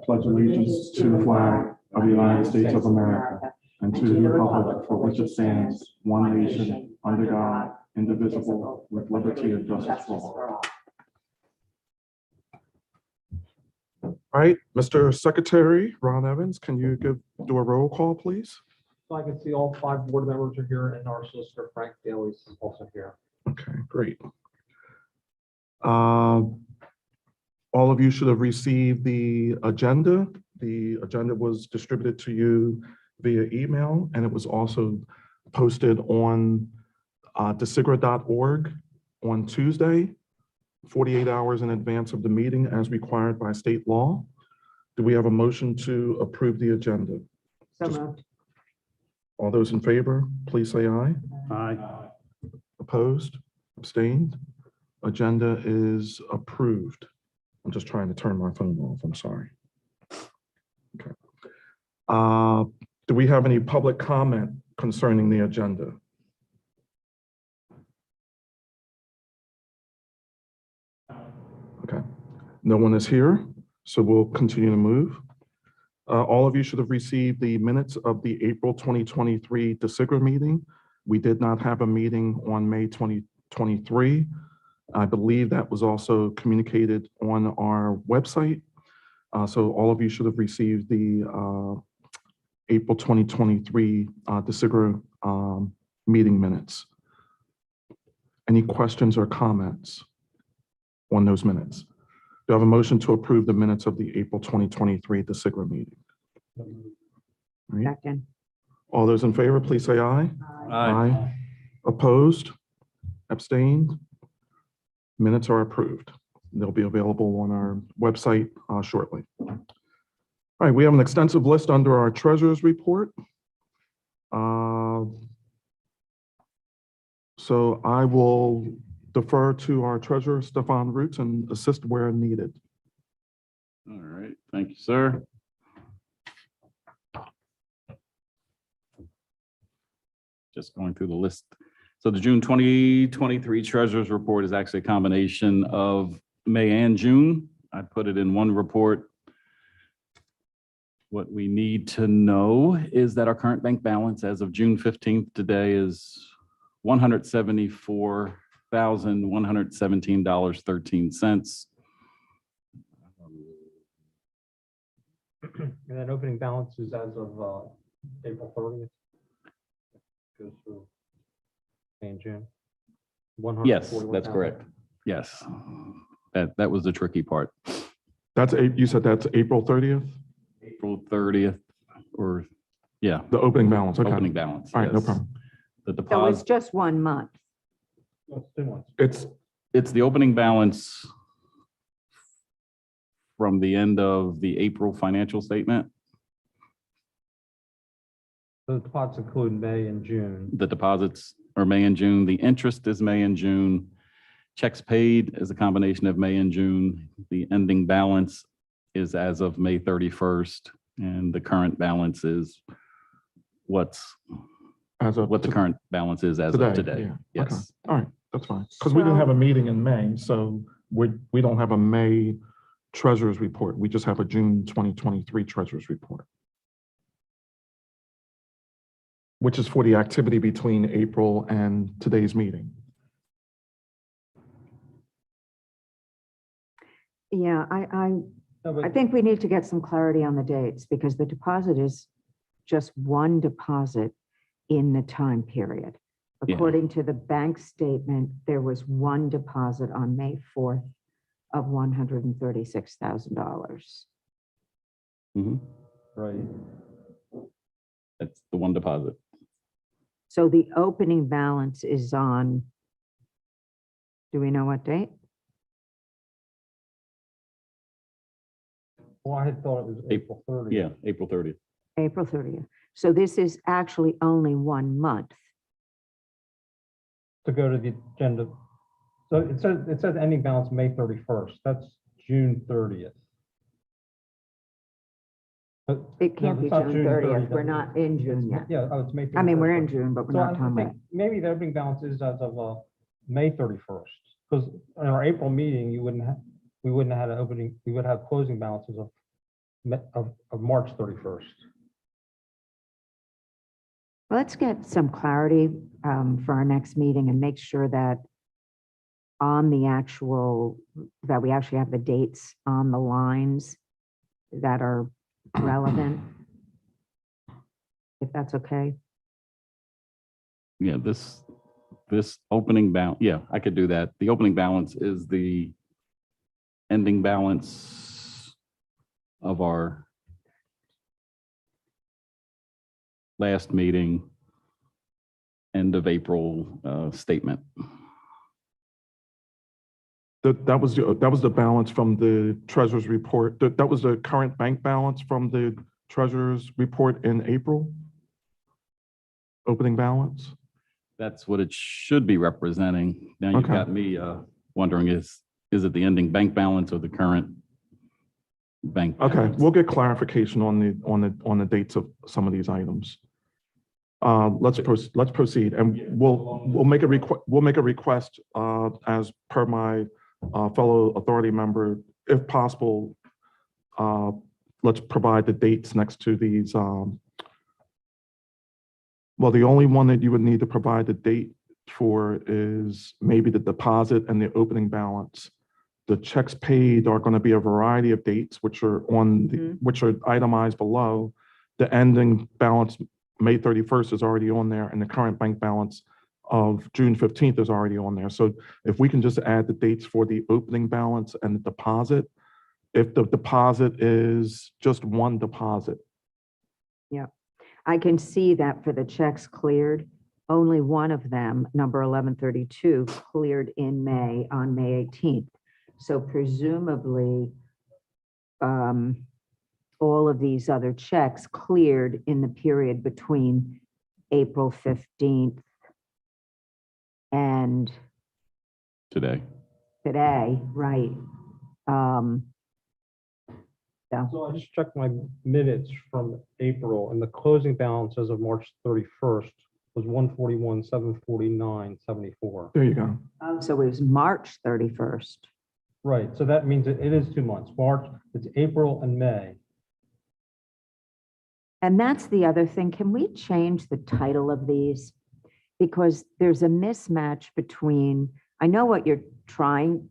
pledge allegiance to the flag of the United States of America and to the republic for which it stands, one nation, under God, indivisible, with liberty and justice for all. All right, Mr. Secretary, Ron Evans, can you do a roll call, please? So I can see all 5 board members are here and our solicitor Frank Daly is also here. Okay, great. All of you should have received the agenda. The agenda was distributed to you via email, and it was also posted on desigra.org on Tuesday, 48 hours in advance of the meeting as required by state law. Do we have a motion to approve the agenda? So moved. All those in favor, please say aye. Aye. Opposed, abstained? Agenda is approved. I'm just trying to turn my phone off, I'm sorry. Okay. Do we have any public comment concerning the agenda? Okay, no one is here, so we'll continue to move. All of you should have received the minutes of the April 2023 DeSigra meeting. We did not have a meeting on May 2023. I believe that was also communicated on our website. So all of you should have received the April 2023 DeSigra meeting minutes. Any questions or comments on those minutes? Do I have a motion to approve the minutes of the April 2023 DeSigra meeting? All right. Second. All those in favor, please say aye. Aye. Opposed? Abstained? Minutes are approved. They'll be available on our website shortly. All right, we have an extensive list under our treasurer's report. So I will defer to our treasurer, Stefan Roots, and assist where needed. All right, thank you, sir. Just going through the list. So the June 2023 Treasurer's Report is actually a combination of May and June. I put it in one report. What we need to know is that our current bank balance as of June 15th today is $174,117.13. And that opening balance is as of April 30th. Goes through May and June. Yes, that's correct. Yes, that was the tricky part. That's you said that's April 30th? April 30th, or yeah. The opening balance, okay. Opening balance. All right, no yes. problem. The So it's deposit, just 1 month. It's it's the opening balance from the end of the April financial statement. The deposits include May and June. The deposits are May and June. The interest is May and June. Checks paid is a combination of May and June. The ending balance is as of May 31st, and the current balance is what's as of what the current balance is as of today. Yeah. Yes. Okay. All right, that's fine. Because we didn't have a meeting in May, so we don't have a May treasurer's report. We just have a June 2023 treasurer's report, which is for the activity between April and today's meeting. Yeah, I think we need to get some clarity on the dates because the deposit is just one deposit in the time period. Yeah. According to the bank statement, there was one deposit on May 4th of $136,000. Mhm. Right. That's the one deposit. So the opening balance is on, do we know what date? Well, I had thought it was April 30th. Yeah, April 30th. April 30th. So this is actually only 1 month. To go to the agenda. So it says ending balance May 31st. That's June 30th. But It can't be it's not June 30th. that's- We're not in June yet. Yeah, oh, it's May 31st. I mean, we're in June, but we're So not I talking about think maybe the opening balance is as of May 31st, because in our April meeting, we wouldn't have had an opening, we would have closing balances of of March 31st. Let's get some clarity for our next meeting and make sure that on the actual, that we actually have the dates on the lines that are relevant. If that's okay. Yeah, this opening balance, yeah, I could do that. The opening balance is the ending balance of our last meeting, end of April statement. That was the balance from the treasurer's report. That was the current bank balance from the treasurer's report in April? Opening balance? That's what it should be representing. Now you've Okay. got me wondering, is it the ending bank balance or the current bank? Okay, balance? we'll get clarification on the dates of some of these items. Let's proceed, and we'll make a request as per my fellow authority member, if possible. Let's provide the dates next to these. Well, the only one that you would need to provide the date for is maybe the deposit and the opening balance. The checks paid are going to be a variety of dates, which are which are itemized below. The ending balance, May 31st, is already on there, and the current bank balance of June 15th is already on there. So if we can just add the dates for the opening balance and the deposit, if the deposit is just one deposit. Yeah, I can see that for the checks cleared, only one of them, number 1132, cleared in May, on May 18th. So presumably, all of these other checks cleared in the period between April 15th and Today. today, right? So I just checked my minutes from April, and the closing balance as of March 31st was 141, 749, 74. There you go. So it was March 31st. Right, so that means it is 2 months. March, it's April and May. And that's the other thing. Can we change the title of these? Because there's a mismatch between, I know what you're trying,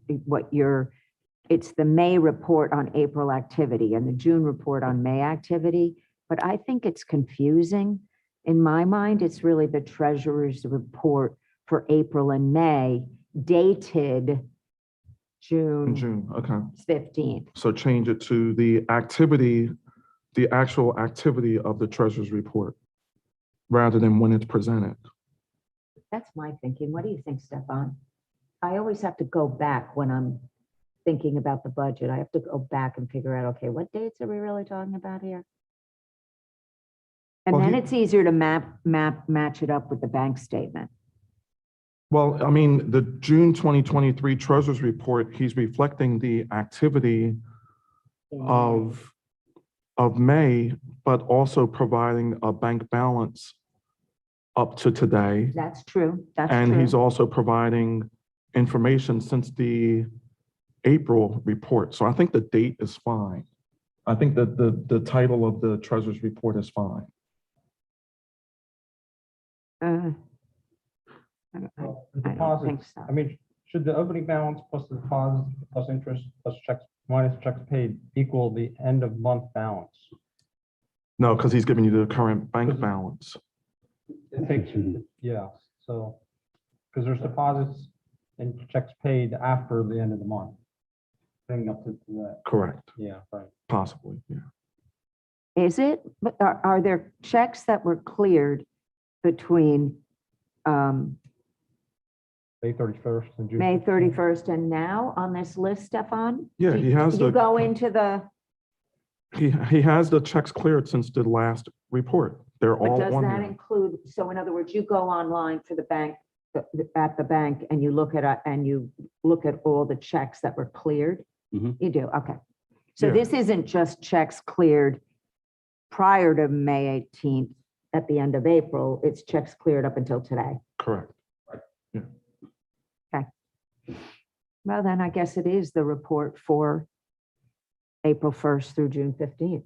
it's the May report on April activity and the June report on May activity, but I think it's confusing. In my mind, it's really the treasurer's report for April and May dated In June June, okay. 15th. So change it to the activity, the actual activity of the treasurer's report, rather than when it's presented. That's my thinking. What do you think, Stefan? I always have to go back when I'm thinking about the budget. I have to go back and figure out, okay, what dates are we really talking about here? And Well, then it's easier to match it up with the bank statement. Well, I mean, the June 2023 treasurer's report, he's reflecting the activity of May, but also providing a bank balance up to today. That's true. That's And true. he's also providing information since the April report. So I think the date is fine. I think that the title of the treasurer's report is fine. Well, the I don't deposits, think so. I mean, should the opening balance plus the deposit plus interest plus checks minus checks paid equal the end of month balance? No, because he's giving you the current bank Because- balance. It takes, yeah, so, because there's deposits and checks paid after the end of the month. Bring up to that, Correct, yeah, right. possibly, yeah. Is it? But are there checks that were cleared between May 31st and June. May 15th. 31st and now on this list, Stefan? Yeah, Do he has You the- go into the, He has the checks cleared since the last report. They're but all does on that there. include, so in other words, you go online for the bank, at the bank and you look at, all the checks that were cleared? Mhm. You do, okay. So Yeah. this isn't just checks cleared prior to May 18th at the end of April, it's checks cleared up until today. Correct. Well, then I guess it is the report for April 1st through June 15th.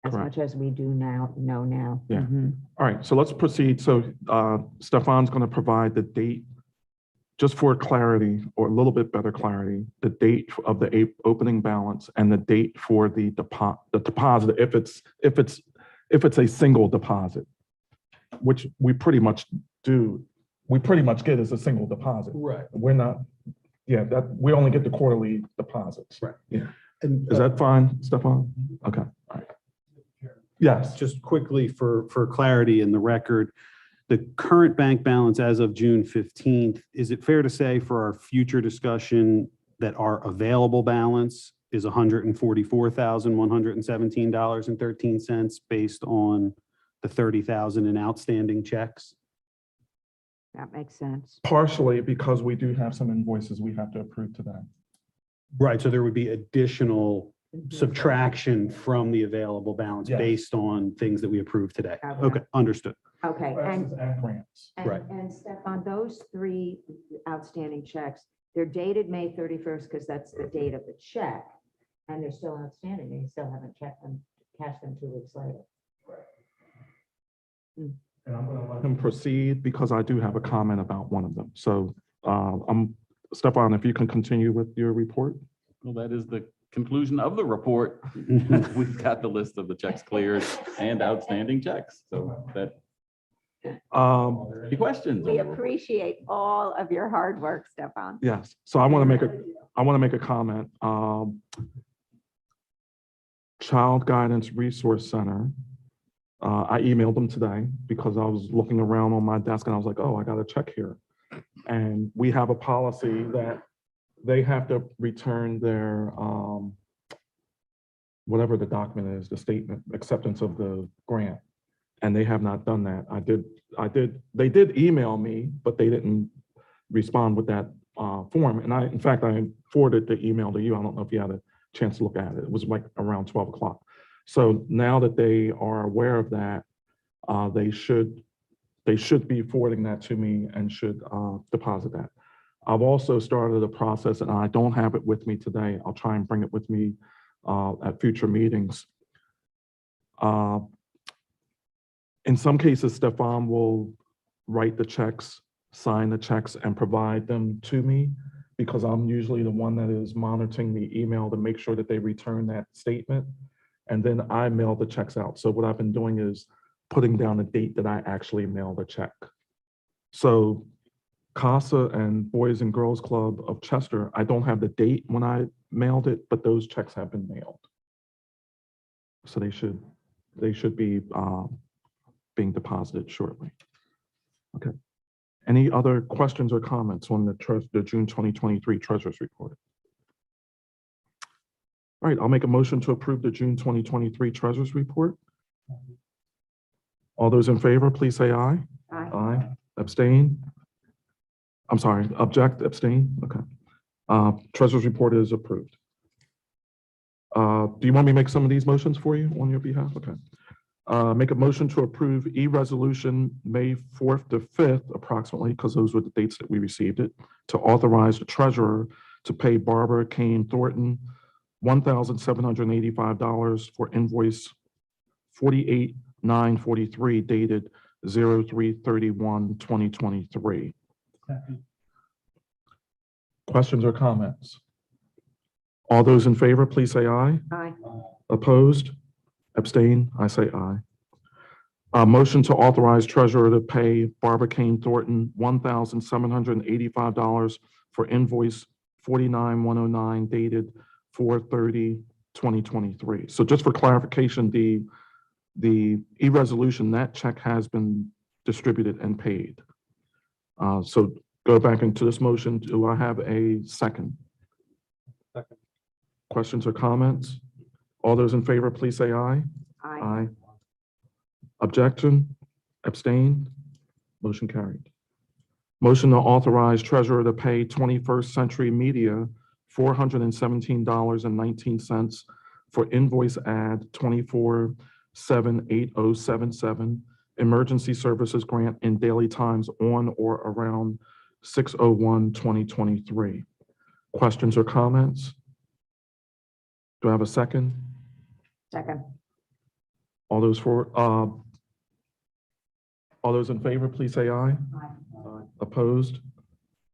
As Correct. much as we do now, know now. Yeah. Mhm. All right, so let's proceed. So Stefan's going to provide the date, just for clarity, or a little bit better clarity, the date of the opening balance and the date for the deposit, if it's a single deposit, which we pretty much do. We pretty much get as a single deposit. Right. We're not, yeah, that, we only get the quarterly deposits. Right. Yeah. And Is that fine, Stefan? Okay, all right. Yes. just quickly for clarity in the record, the current bank balance as of June 15th, is it fair to say for our future discussion that our available balance is $144,117.13 based on the 30,000 in outstanding checks? That makes sense. Partially because we do have some invoices we have to approve today. Right, so there would be additional Mhm. subtraction from the available balance Yes. based on things that we approved today. Okay. Okay, understood. Okay, and grants. Right. And Stefan, those 3 outstanding checks, they're dated May 31st because that's the date of the check. And they're still outstanding. You still haven't checked them, cashed them 2 weeks later. And I'm going to let him proceed because I do have a comment about one of them. So Stefan, if you can continue with your report. Well, that is the conclusion of the report. We've got the list of the checks cleared and outstanding checks. So that, any questions? on We the report? appreciate all of your hard work, Stefan. Yes, so I want to make a comment. Child Guidance Resource Center. I emailed them today because I was looking around on my desk and I was like, oh, I got a check here. And we have a policy that they have to return their, whatever the document is, the statement, acceptance of the grant. And they have not done that. They did email me, but they didn't respond with that form. And in fact, I forwarded the email to you. I don't know if you had a chance to look at it. It was like around 12 o'clock. So now that they are aware of that, they should be forwarding that to me and should deposit that. I've also started a process, and I don't have it with me today. I'll try and bring it with me at future meetings. In some cases, Stefan will write the checks, sign the checks, and provide them to me because I'm usually the one that is monitoring the email to make sure that they return that statement. And then I mail the checks out. So what I've been doing is putting down the date that I actually mail the check. So CASA and Boys and Girls Club of Chester, I don't have the date when I mailed it, but those checks have been mailed. So they should be being deposited shortly. Okay. Any other questions or comments on the June 2023 Treasurer's Report? All right, I'll make a motion to approve the June 2023 Treasurer's Report. All those in favor, please say aye. Aye. Aye. Abstain? I'm sorry, object, abstain? Okay. Treasurer's Report is approved. Do you want me to make some of these motions for you on your behalf? Okay. Make a motion to approve e-resolution May 4th to 5th, approximately, because those were the dates that we received it, to authorize the treasurer to pay Barbara Kane Thornton $1,785 for invoice 48-943 dated 03/31/2023. Questions or comments? All those in favor, please say aye. Aye. Opposed? Abstain? I say aye. Motion to authorize treasurer to pay Barbara Kane Thornton $1,785 for invoice 49-109 dated 4/30/2023. So just for clarification, the e-resolution, that check has been distributed and paid. So go back into this motion. Do I have a second? Second. Questions or comments? All those in favor, please say aye. Aye. Aye. Objection? Abstain? Motion carried. Motion to authorize treasurer to pay 21st Century Media $417.19 for invoice ad 24/7/8077 emergency services grant in Daily Times on or around 6/01/2023. Questions or comments? Do I have a second? Second. All those in favor, please say aye. Opposed?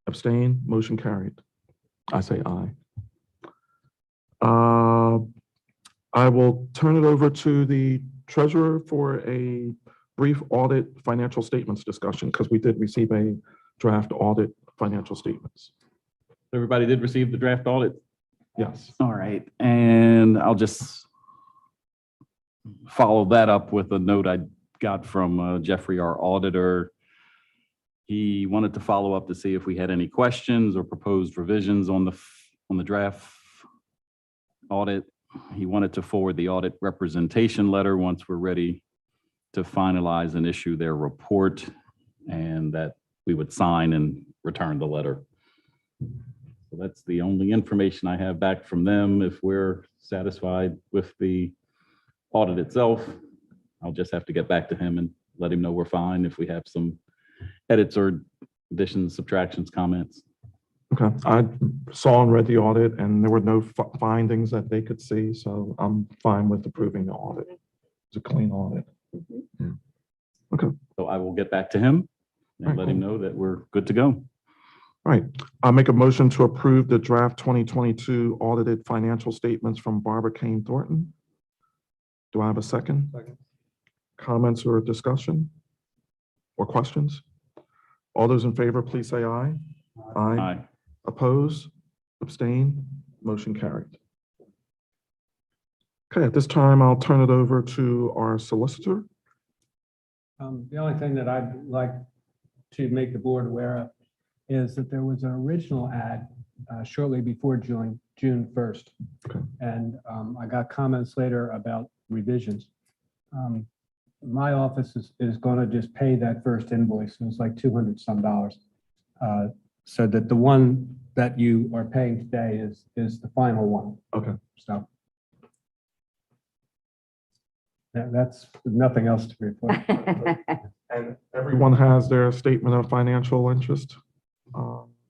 Abstain? Motion carried. I say aye. I will turn it over to the treasurer for a brief audit financial statements discussion because we did receive a draft audit financial statements. Everybody did receive the draft audit? Yes. All right, and I'll just follow that up with a note I got from Jeffrey, our auditor. He wanted to follow up to see if we had any questions or proposed revisions on the draft audit. He wanted to forward the audit representation letter once we're ready to finalize and issue their report, and that we would sign and return the letter. So that's the only information I have back from them. If we're satisfied with the audit itself, I'll just have to get back to him and let him know we're fine if we have some edits or additions, subtractions, comments. Okay. I saw and read the audit and there were no findings that they could see, so I'm fine with approving the audit. It's a clean audit. Yeah. Okay. So I will get back to him and Alright, let him know that we're good to go. All right. I'll make a motion to approve the draft 2022 audited financial statements from Barbara Kane Thornton. Do I have a second? Second. Comments or discussion or questions? All those in favor, please say aye. Aye. Aye. Oppose? Abstain? Motion carried. Okay, at this time, I'll turn it over to our solicitor. The only thing that I'd like to make the board aware of is that there was an original ad shortly before June 1st. Okay. And I got comments later about revisions. My office is going to just pay that first invoice. It was like $200 some. So that the one that you are paying today is the final one. Okay. So that's nothing else to report. And everyone has their statement of financial interest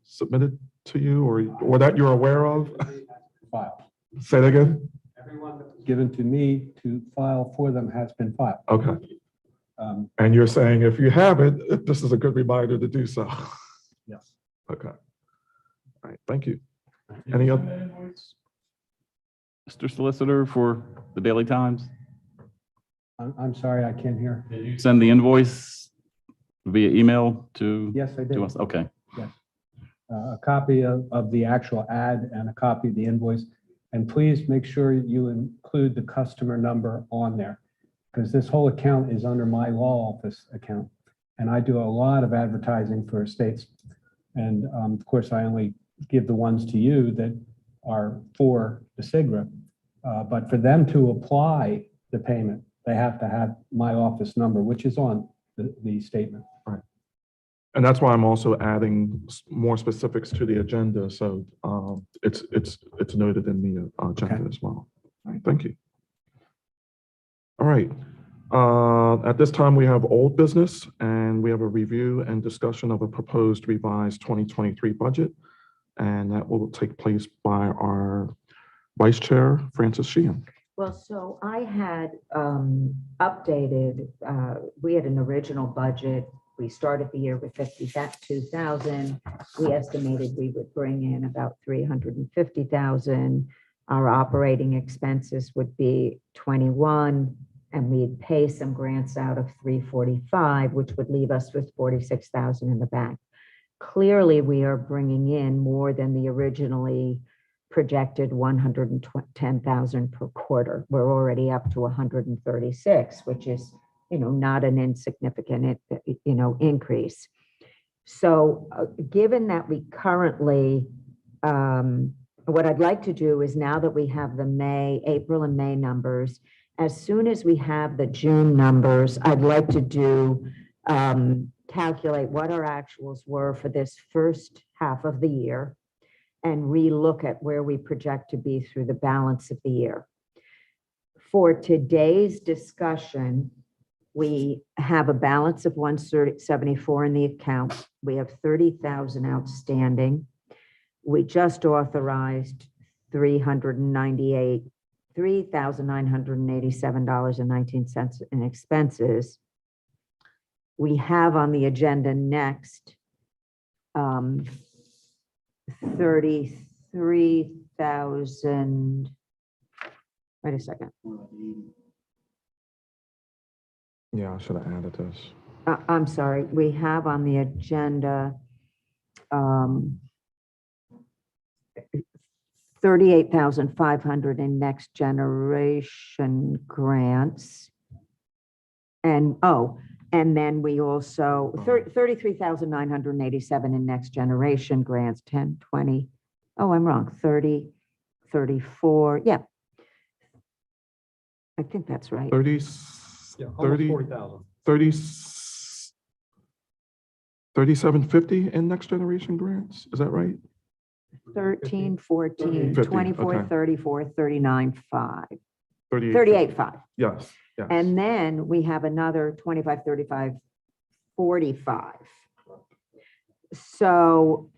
submitted to you or that you're aware of? File. Say that again? Everyone that was given to me to file for them has been filed. Okay. Um, And you're saying if you haven't, this is a good reminder to do so. Yes. Okay. All right, thank you. Any other? Mr. Solicitor for the Daily Times, I'm sorry, I can't hear. did you send the invoice via email to Yes, I did. us? Okay. A copy of the actual ad and a copy of the invoice. And please make sure you include the customer number on there, because this whole account is under my law office account. And I do a lot of advertising for estates. And of course, I only give the ones to you that are for the SIGRA. But for them to apply the payment, they have to have my office number, which is on the statement. And that's why I'm also adding more specifics to the agenda. So it's noted in the agenda Okay. as well. All right, thank you. All right. At this time, we have old business and we have a review and discussion of a proposed revised 2023 budget. And that will take place by our Vice Chair, Francis Sheehan. Well, so I had updated, we had an original budget. We started the year with 52,000. We estimated we would bring in about 350,000. Our operating expenses would be 21, and we'd pay some grants out of 345, which would leave us with 46,000 in the bank. Clearly, we are bringing in more than the originally projected 110,000 per quarter. We're already up to 136, which is, not an insignificant, increase. So given that we currently, what I'd like to do is now that we have the April and May numbers, as soon as we have the June numbers, I'd like to do, calculate what our actuals were for this first half of the year and relook at where we project to be through the balance of the year. For today's discussion, we have a balance of 174 in the account. We have 30,000 outstanding. We just authorized 398 $3,987.19 in expenses. We have on the agenda next 33,000. Wait a second. Yeah, I should have added this. I'm sorry. We have on the agenda 38,500 in next generation grants. And then we also 33,987 in next generation grants, 10, 20. Oh, I'm wrong. 30, 34. Yeah. I think that's right. 30, Yeah, almost 30, 40,000. 30, 3750 in next generation grants. Is that right? 13, 14, 50, 24, okay. 34, 39, 5, 38. 38, 5. Yes, yes. And then we have another 25, 35, 45. So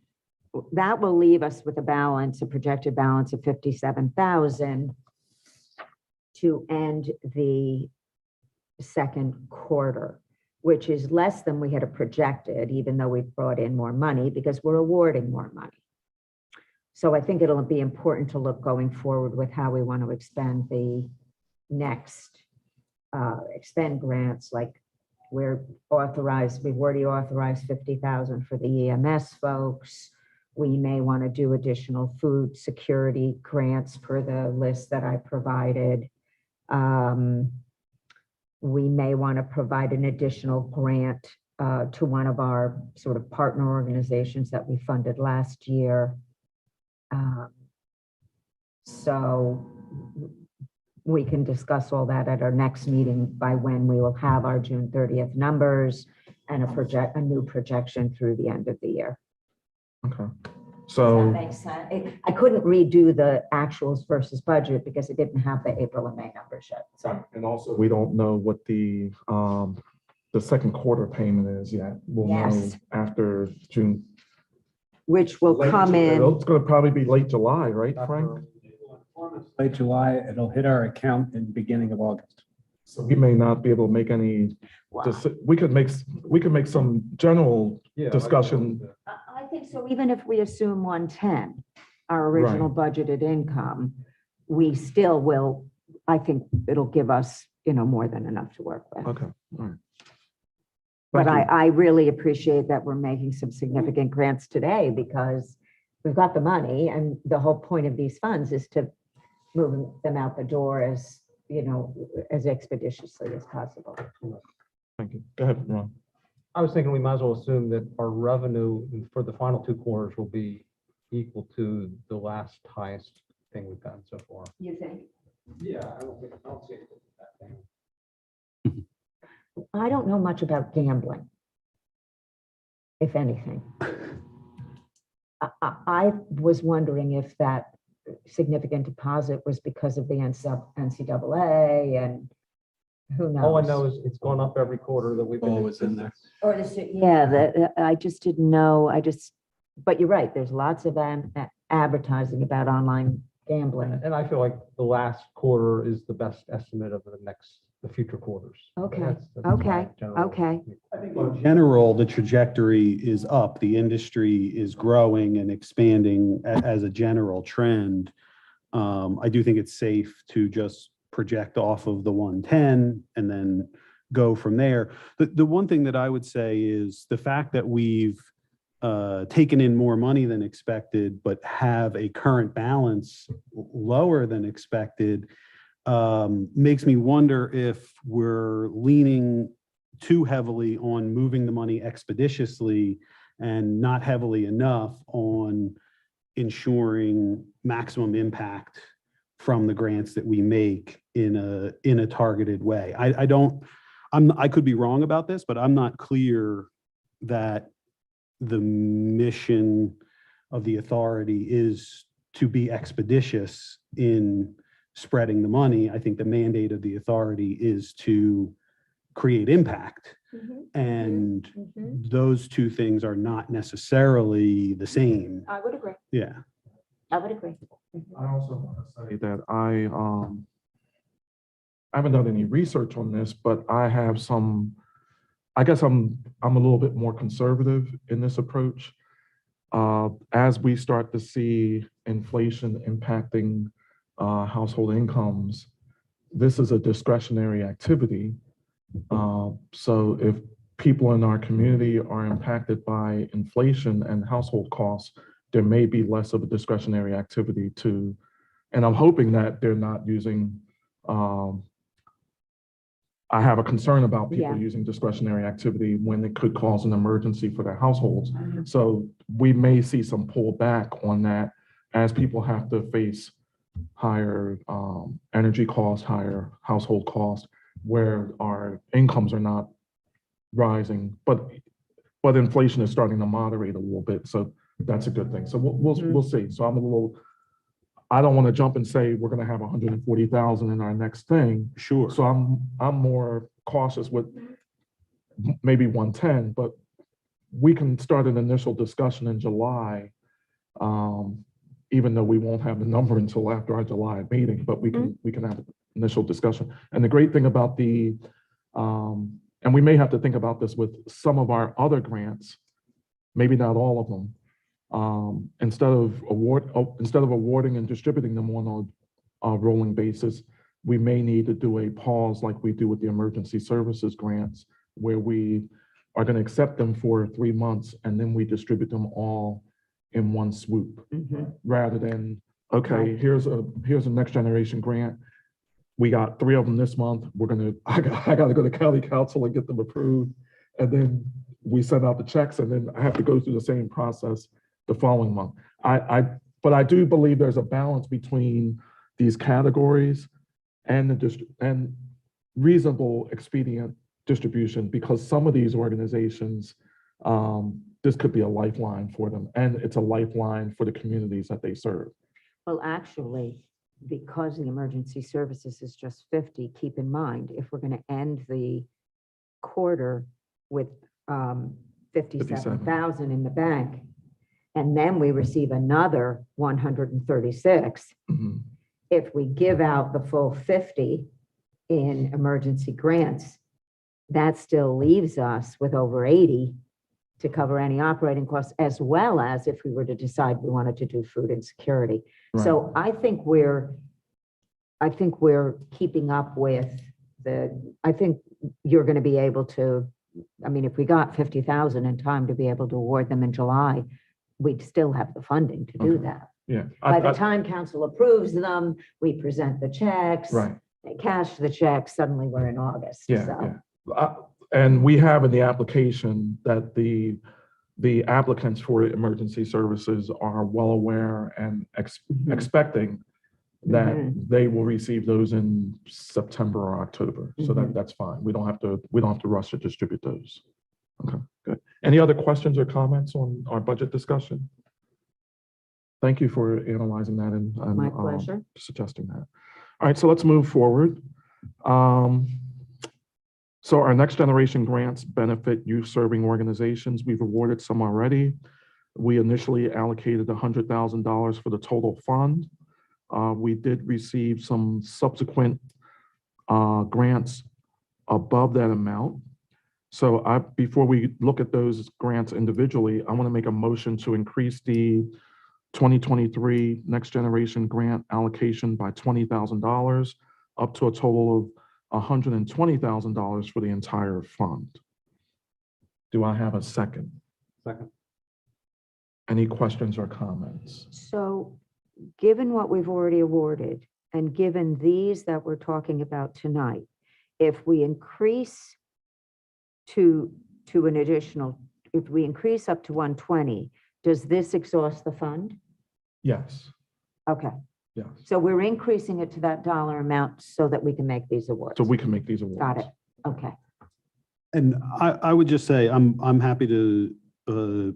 that will leave us with a balance, a projected balance of 57,000 to end the second quarter, which is less than we had projected, even though we've brought in more money because we're awarding more money. So I think it'll be important to look going forward with how we want to expend the next expend grants, like we've already authorized 50,000 for the EMS folks. We may want to do additional food security grants per the list that I provided. We may want to provide an additional grant to one of our sort of partner organizations that we funded last year. So we can discuss all that at our next meeting, by when we will have our June 30th numbers and a new projection through the end of the year. Okay. Does So, that make sense? I couldn't redo the actuals versus budget because it didn't have the April and May numbers yet. So and also we don't know what the second quarter payment is yet. We'll know Yes. after June. which will come in. It's going to probably be late July, right, Frank? Late July, it'll hit our account in the beginning of August. So we may not be able to make any, we could make some general discussion. I think so. Even if we assume 110, our original budgeted income, we still will, I think it'll give us, more than enough to work with. Okay, all right. But Thank you. I really appreciate that we're making some significant grants today, because we've got the money, and the whole point of these funds is to move them out the door as, as expeditiously as possible. Thank you. Go ahead, Ron. I was thinking we might as well assume that our revenue for the final two quarters will be equal to the last highest thing we've gotten so far. You think? Yeah, I don't see it that thing. I don't know much about gambling, if anything. I was wondering if that significant deposit was because of the NCAA, and who knows? All I know is it's gone up every quarter that we've been. Always in there. Or I just didn't know. But you're right. There's lots of advertising about online gambling. And I feel like the last quarter is the best estimate of the future quarters. Okay, That's okay, my general- okay. In general, the trajectory is up. The industry is growing and expanding as a general trend. I do think it's safe to just project off of the 110 and then go from there. The one thing that I would say is the fact that we've taken in more money than expected, but have a current balance lower than expected, makes me wonder if we're leaning too heavily on moving the money expeditiously and not heavily enough on ensuring maximum impact from the grants that we make in a targeted way. I could be wrong about this, but I'm not clear that the mission of the authority is to be expeditious in spreading the money. I think the mandate of the authority is to create impact. And those two things are not necessarily the same. I would agree. Yeah. I would agree. I also want to say that I haven't done any research on this, but I have some, I guess I'm a little bit more conservative in this approach. As we start to see inflation impacting household incomes, this is a discretionary activity. So if people in our community are impacted by inflation and household costs, there may be less of a discretionary activity to, and I'm hoping that they're not using, I have a concern about people Yeah. using discretionary activity when it could cause an emergency for their households. So we may see some pullback on that as people have to face higher energy costs, higher household costs, where our incomes are not rising, but inflation is starting to moderate a little bit. So that's a good thing. So we'll see. So I don't want to jump and say we're going to have 140,000 in our next thing. Sure. So I'm more cautious with maybe 110, but we can start an initial discussion in July, even though we won't have the number until after our July meeting, but we can have an initial discussion. And the great thing about and we may have to think about this with some of our other grants, maybe not all of them. Instead of awarding and distributing them on a rolling basis, we may need to do a pause like we do with the emergency services grants, where we are going to accept them for 3 months and then we distribute them all in one swoop, rather than, okay, here's a next generation grant. We got 3 of them this month. I got to go to county council and get them approved. And then we send out the checks and then I have to go through the same process the following month. But I do believe there's a balance between these categories and reasonable expedient distribution, because some of these organizations, this could be a lifeline for them, and it's a lifeline for the communities that they serve. Well, actually, because the emergency services is just 50, keep in mind, if we're going to end the quarter with 57,000 in the bank, and then we receive another 136, if we give out the full 50 in emergency grants, that still leaves us with over 80 to cover any operating costs, as well as if we were to decide we wanted to do food insecurity. Right. So I think we're keeping up with I think you're going to be able to, I mean, if we got 50,000 in time to be able to award them in July, we'd still have the funding to do that. Yeah. By the time council approves them, we present the checks. Right. They cash the checks, suddenly we're in August. Yeah, So. yeah. And we have in the application that the applicants for emergency services are well aware and expecting that they will receive those in September or October. So that's fine. We don't have to rush to distribute those. Okay, good. Any other questions or comments on our budget discussion? Thank you for analyzing that and My pleasure. suggesting that. All right, so let's move forward. So our next generation grants benefit youth serving organizations. We've awarded some already. We initially allocated $100,000 for the total fund. We did receive some subsequent grants above that amount. So before we look at those grants individually, I want to make a motion to increase the 2023 Next Generation Grant allocation by $20,000 up to a total of $120,000 for the entire fund. Do I have a second? Second. Any questions or comments? So given what we've already awarded and given these that we're talking about tonight, if we increase to an additional, if we increase up to 120, does this exhaust the fund? Yes, Okay, yes. so we're increasing it to that dollar amount so that we can make these awards. So we can make these awards. Got it. Okay. And I would just say, I'm happy to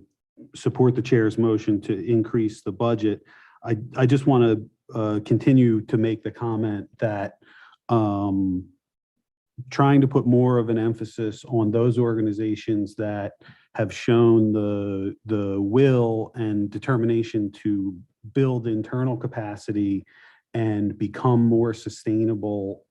support the chair's motion to increase the budget. I just want to continue to make the comment that trying to put more of an emphasis on those organizations that have shown the will and determination to build internal capacity and become more sustainable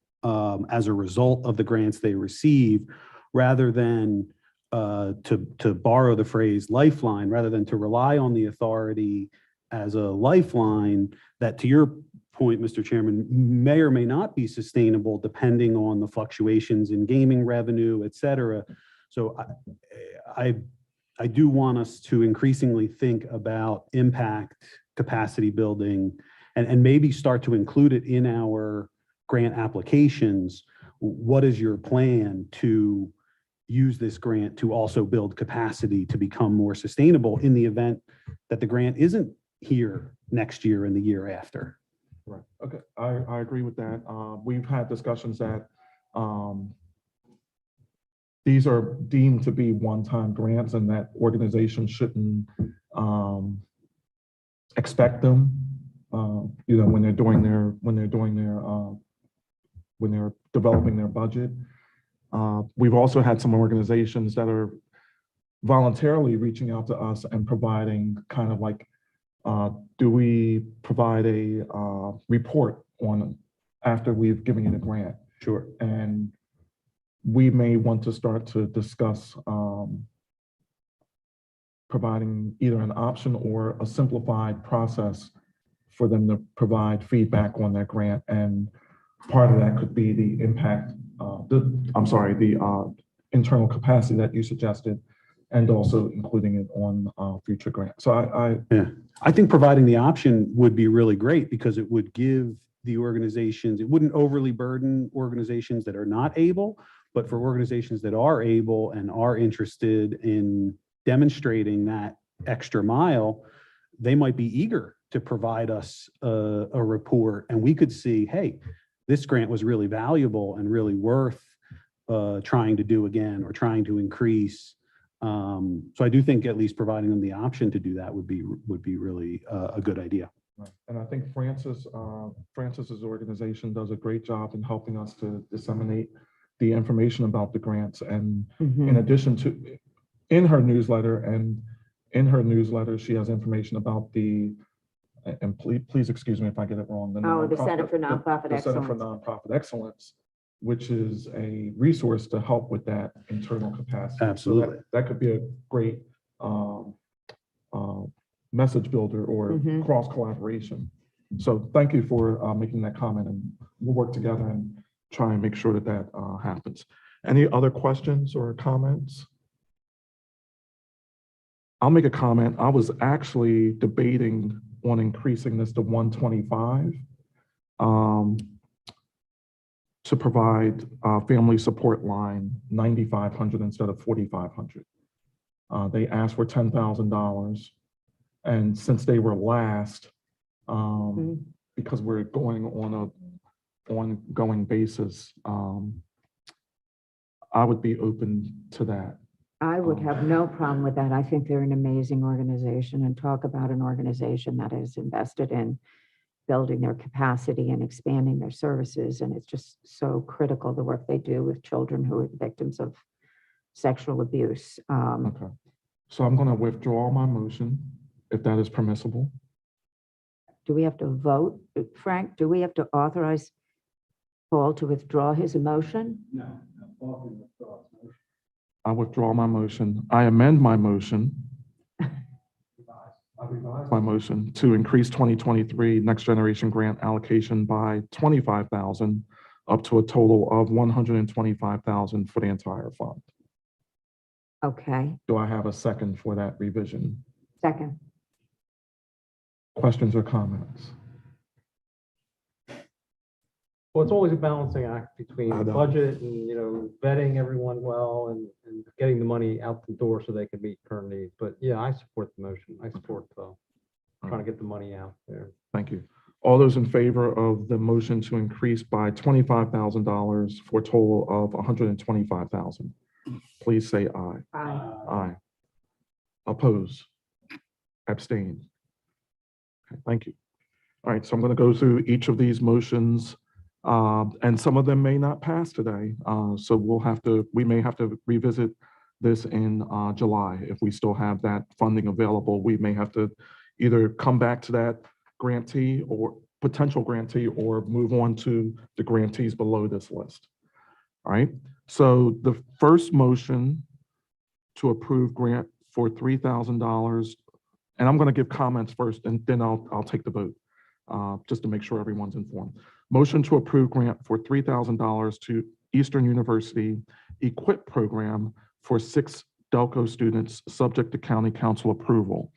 as a result of the grants they receive, rather than to borrow the phrase lifeline, rather than to rely on the authority as a lifeline that, to your point, Mr. Chairman, may or may not be sustainable depending on the fluctuations in gaming revenue, et cetera. So I do want us to increasingly think about impact capacity building and maybe start to include it in our grant applications. What is your plan to use this grant to also build capacity to become more sustainable in the event that the grant isn't here next year and the year after? Right. Okay. I agree with that. We've had discussions that these are deemed to be one-time grants and that organizations shouldn't expect them, when they're developing their budget. We've also had some organizations that are voluntarily reaching out to us and providing kind of like, do we provide a report on after we've given you the grant? Sure. And we may want to start to discuss providing either an option or a simplified process for them to provide feedback on their grant. And part of that could be the impact, the internal capacity that you suggested, and also including it on future grants. So I think providing the option would be really great because it would give the organizations, it wouldn't overly burden organizations that are not able, but for organizations that are able and are interested in demonstrating that extra mile, they might be eager to provide us a report, and we could see, hey, this grant was really valuable and really worth trying to do again or trying to increase. So I do think at least providing them the option to do that would be really a good idea. Right. And I think Francis's organization does a great job in helping us to disseminate the information about the grants. And in addition to, in her newsletter, she has information about the, and please excuse me if I get it wrong. The Center for Nonprofit the Center for Excellence. Nonprofit Excellence, which is a resource to help with that internal capacity. Absolutely. So that could be a great message builder or cross collaboration. So thank you for making that comment, and we'll work together and try and make sure that happens. Any other questions or comments? I'll make a comment. I was actually debating on increasing this to 125 to provide family support line 9,500 instead of 4,500. They asked for $10,000, and since they were last, because we're going on a ongoing basis, I would be open to that. I would have no problem with that. I think they're an amazing organization, and talk about an organization that is invested in building their capacity and expanding their services. And it's just so critical, the work they do with children who are victims of sexual abuse. Okay. So I'm going to withdraw my motion, if that is permissible. Do we have to vote? Frank, do we have to authorize Paul to withdraw his motion? No. I withdraw my motion. I amend my motion. My motion to increase 2023 Next Generation Grant allocation by 25,000 up to a total of 125,000 for the entire fund. Okay, Do I have a second for that revision? second. Questions or comments? Well, it's always a balancing act between I know. budget and, vetting everyone well and getting the money out the door so they can meet current needs. But yeah, I support the motion. I support trying to get the money out there. Thank you. All those in favor of the motion to increase by $25,000 for a total of 125,000, please say aye. Aye. Aye. Oppose? Abstain? Okay, thank you. All right, so I'm going to go through each of these motions, and some of them may not pass today. So we may have to revisit this in July. If we still have that funding available, we may have to either come back to that grantee or potential grantee or move on to the grantees below this list. All right, so the first motion to approve grant for $3,000, and I'm going to give comments first and then I'll take the vote, just to make sure everyone's informed. Motion to approve grant for $3,000 to Eastern University EQUIP program for 6 Delco students, subject to county council approval.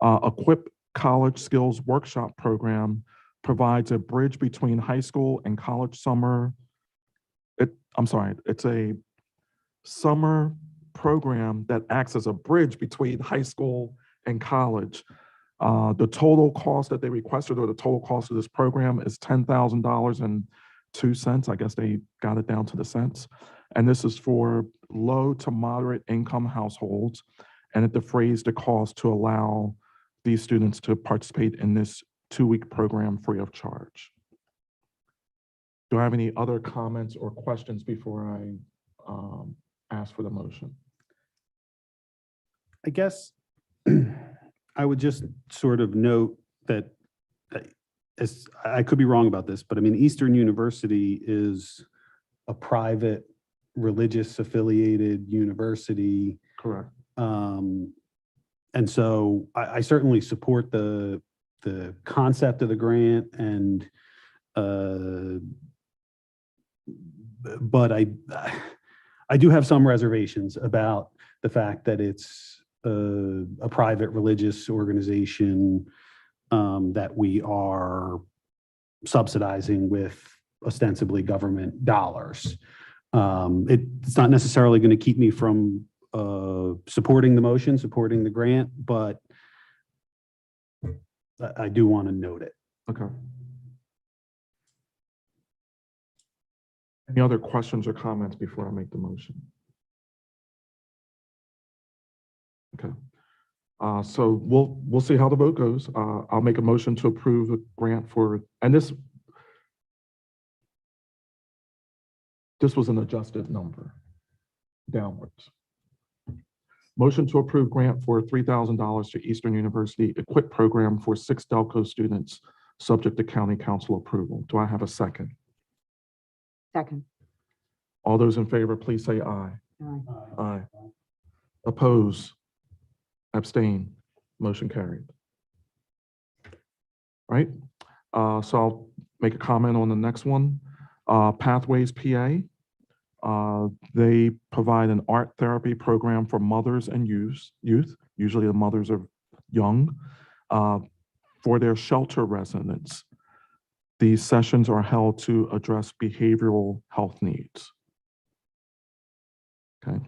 EQUIP College Skills Workshop Program provides a bridge between high school and college summer. It's a summer program that acts as a bridge between high school and college. The total cost that they requested, or the total cost of this program, is $10,002. I guess they got it down to the cents. And this is for low to moderate income households. And it defrays the cost to allow these students to participate in this 2-week program free of charge. Do I have any other comments or questions before I ask for the motion? I guess I would just sort of note that, as I could be wrong about this, but I mean, Eastern University is a private, religious affiliated university. Correct. And so I certainly support the concept of the grant, and but I do have some reservations about the fact that it's a private religious organization that we are subsidizing with ostensibly government dollars. It's not necessarily going to keep me from supporting the motion, supporting the grant, but I do want to note it. Okay. Any other questions or comments before I make the motion? Okay. So we'll see how the vote goes. I'll make a motion to approve a grant for, and this was an adjusted number downwards. Motion to approve grant for $3,000 to Eastern University EQUIP program for 6 Delco students, subject to county council approval. Do I have a second? Second. All those in favor, please say aye. Aye. Aye. Oppose? Abstain? Motion carried. Right? So I'll make a comment on the next one. Pathways PA. They provide an art therapy program for mothers and youth. Usually the mothers are young, for their shelter residents. These sessions are held to address behavioral health needs. Okay.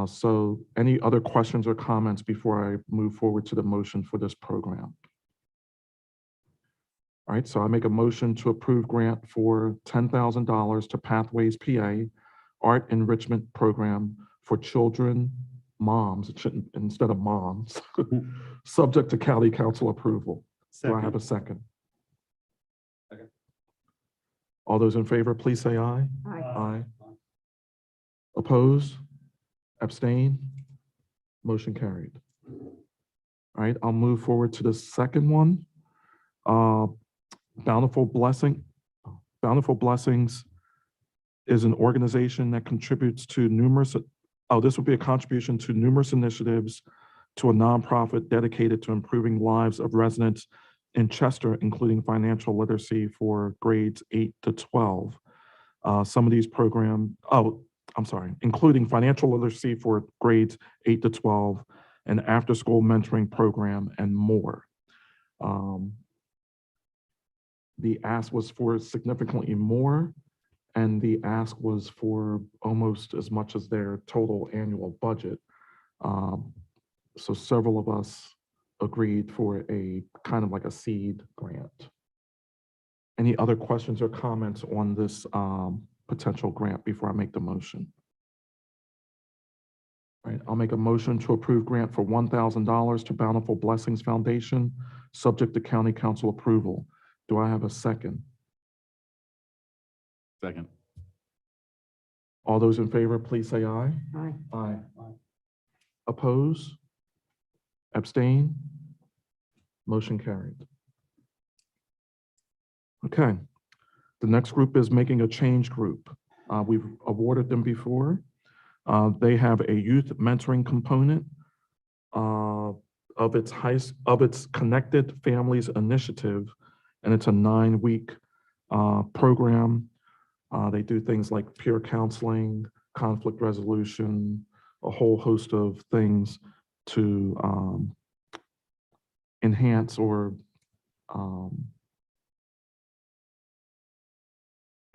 So any other questions or comments before I move forward to the motion for this program? All right, so I make a motion to approve grant for $10,000 to Pathways PA Art Enrichment Program for children, moms, it shouldn't, instead of moms, subject to county council approval. Do I have a second? Second. All those in favor, please say aye. Aye. Aye. Oppose? Abstain? Motion carried. All right, I'll move forward to the second one. Bountiful Blessings is an organization that contributes to numerous, this will be a contribution to numerous initiatives to a nonprofit dedicated to improving lives of residents in Chester, including financial literacy for grades 8 to 12. Some of these programs, including financial literacy for grades 8 to 12, an after-school mentoring program, and more. The ask was for significantly more, and the ask was for almost as much as their total annual budget. So several of us agreed for a kind of like a seed grant. Any other questions or comments on this potential grant before I make the motion? All right, I'll make a motion to approve grant for $1,000 to Bountiful Blessings Foundation, subject to county council approval. Do I have a second? Second. All those in favor, please say aye. Aye. Aye. Oppose? Abstain? Motion carried. Okay. The next group is Making a Change Group. We've awarded them before. They have a youth mentoring component of its Connected Families Initiative, and it's a 9-week program. They do things like peer counseling, conflict resolution, a whole host of things to enhance or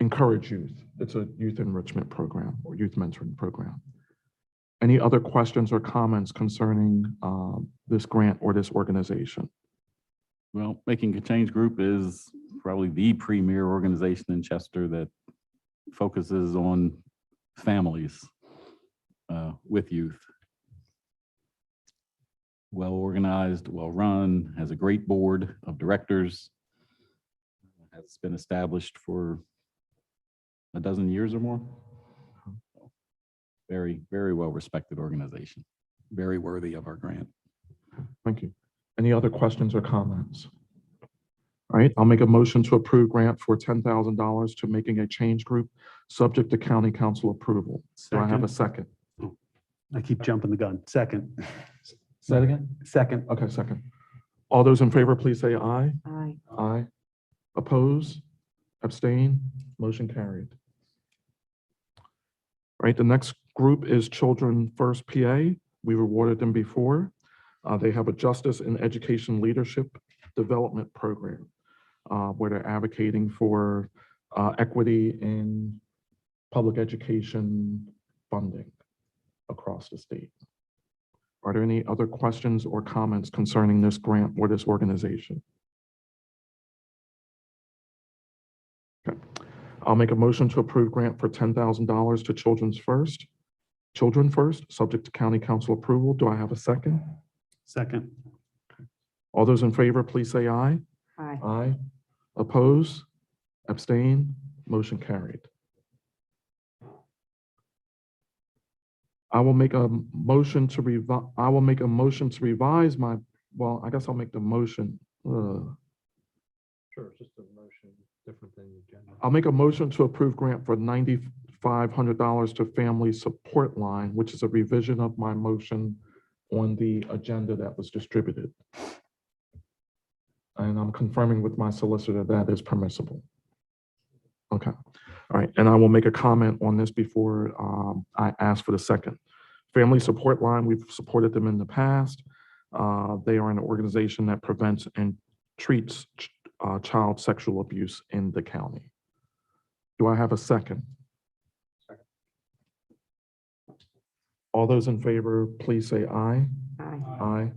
encourage youth. It's a youth enrichment program or youth mentoring program. Any other questions or comments concerning this grant or this organization? Well, Making a Change Group is probably the premier organization in Chester that focuses on families with youth. Well-organized, well-run, has a great board of directors, has been established for a dozen years or more. Very, very well-respected organization, very worthy of our grant. Thank you. Any other questions or comments? All right, I'll make a motion to approve grant for $10,000 to Making a Change Group, subject to county council approval. Do I have a second? I keep jumping the gun. Second. Say that again? Second. Okay, second. All those in favor, please say aye. Aye. Aye. Oppose? Abstain? Motion carried. All right, the next group is Children First PA. We've awarded them before. They have a Justice and Education Leadership Development Program where they're advocating for equity in public education funding across the state. Are there any other questions or comments concerning this grant or this organization? Okay. I'll make a motion to approve grant for $10,000 to Children First, subject to county council approval. Do I have a second? Second. All those in favor, please say aye. Aye. Aye. Oppose? Abstain? Motion carried. I will make a motion to revise my, well, I guess I'll make the motion. Sure, it's just a motion, different than the agenda. I'll make a motion to approve grant for $9,500 to Family Support Line, which is a revision of my motion on the agenda that was distributed. And I'm confirming with my solicitor that is permissible. Okay, all right, and I will make a comment on this before I ask for the second. Family Support Line, we've supported them in the past. They are an organization that prevents and treats child sexual abuse in the county. Do I have a second? Second. All those in favor, please say aye. Aye. Aye.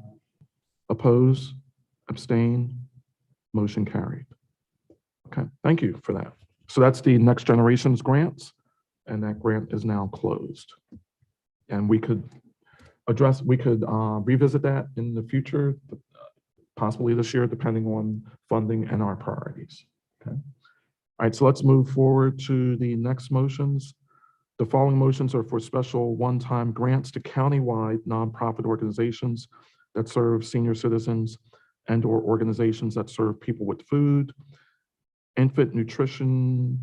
Oppose? Abstain? Motion carried. Okay, thank you for that. So that's the Next Generations grants, and that grant is now closed. And we could revisit that in the future, possibly this year, depending on funding and our priorities. Okay. All right, so let's move forward to the next motions. The following motions are for special one-time grants to countywide nonprofit organizations that serve senior citizens and/or organizations that serve people with food, infant nutrition,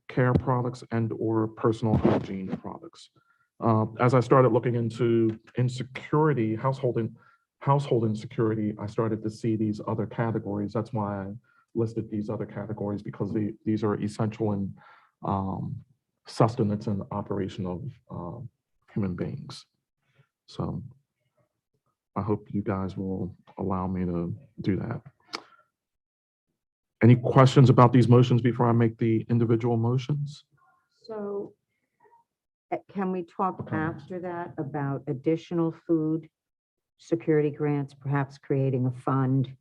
care products, and/or personal hygiene products. As I started looking into insecurity, household insecurity, I started to see these other categories. That's why I listed these other categories, because these are essential in sustenance and operation of human beings. So I hope you guys will allow me to do that. Any questions about these motions before I make the individual motions? So can we talk after that about additional food security grants, perhaps creating a fund